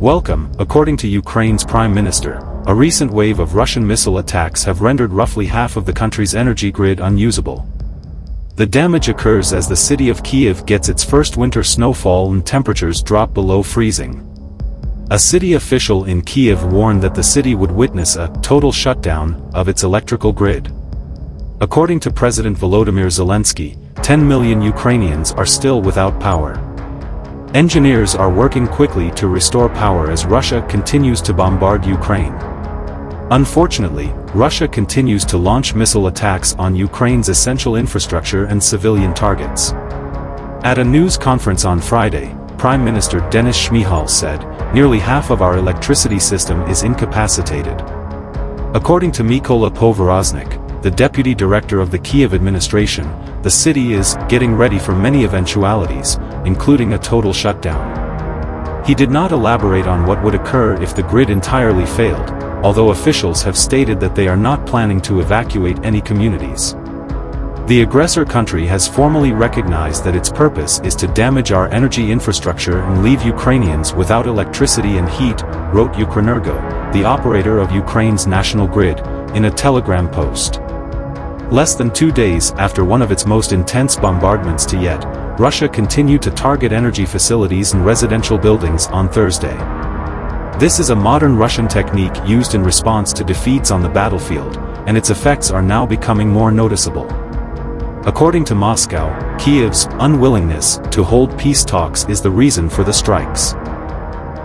Welcome. According to Ukraine's Prime Minister, a recent wave of Russian missile attacks have rendered roughly half of the country's energy grid unusable. The damage occurs as the city of Kyiv gets its first winter snowfall and temperatures drop below freezing. A city official in Kyiv warned that the city would witness a total shutdown of its electrical grid. According to President Volodymyr Zelensky, 10 million Ukrainians are still without power. Engineers are working quickly to restore power as Russia continues to bombard Ukraine. Unfortunately, Russia continues to launch missile attacks on Ukraine's essential infrastructure and civilian targets. At a news conference on Friday, Prime Minister Denis Shmyhal said, "Nearly half of our electricity system is incapacitated." According to Mykola Povoroznik, the deputy director of the Kyiv administration, the city is getting ready for many eventualities, including a total shutdown. He did not elaborate on what would occur if the grid entirely failed, although officials have stated that they are not planning to evacuate any communities. The aggressor country has formally recognized that its purpose is to damage our energy infrastructure and leave Ukrainians without electricity and heat, wrote Ukrenergo, the operator of Ukraine's national grid, in a Telegram post. Less than 2 days after one of its most intense bombardments to yet, Russia continued to target energy facilities and residential buildings on Thursday. This is a modern Russian technique used in response to defeats on the battlefield, and its effects are now becoming more noticeable. According to Moscow, Kyiv's unwillingness to hold peace talks is the reason for the strikes.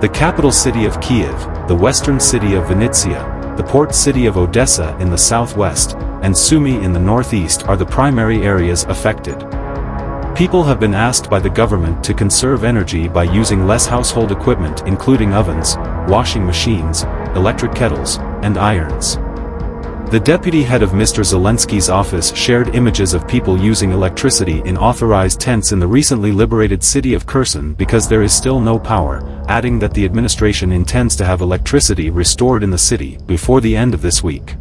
The capital city of Kyiv, the western city of Vinnytsia, the port city of Odessa in the southwest, and Sumy in the northeast are the primary areas affected. People have been asked by the government to conserve energy by using less household equipment including ovens, washing machines, electric kettles, and irons. The deputy head of Mr. Zelensky's office shared images of people using electricity in authorized tents in the recently liberated city of Kherson because there is still no power, adding that the administration intends to have electricity restored in the city before the end of this week.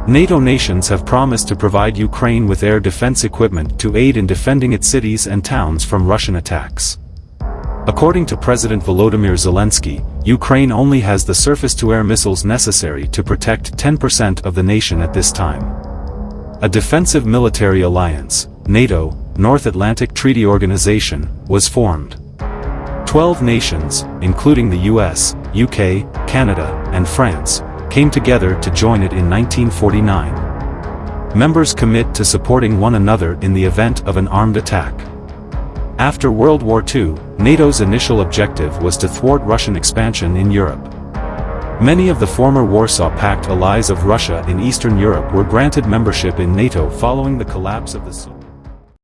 NATO nations have promised to provide Ukraine with air defense equipment to aid in defending its cities and towns from Russian attacks. According to President Volodymyr Zelensky, Ukraine only has the surface-to-air missiles necessary to protect 10% of the nation at this time. A defensive military alliance, NATO, North Atlantic Treaty Organization, was formed. 12 nations, including the US, UK, Canada, and France, came together to join it in 1949. Members commit to supporting one another in the event of an armed attack. After World War II, NATO's initial objective was to thwart Russian expansion in Europe. Many of the former Warsaw Pact allies of Russia in Eastern Europe were granted membership in NATO following the collapse of the Soviet Union.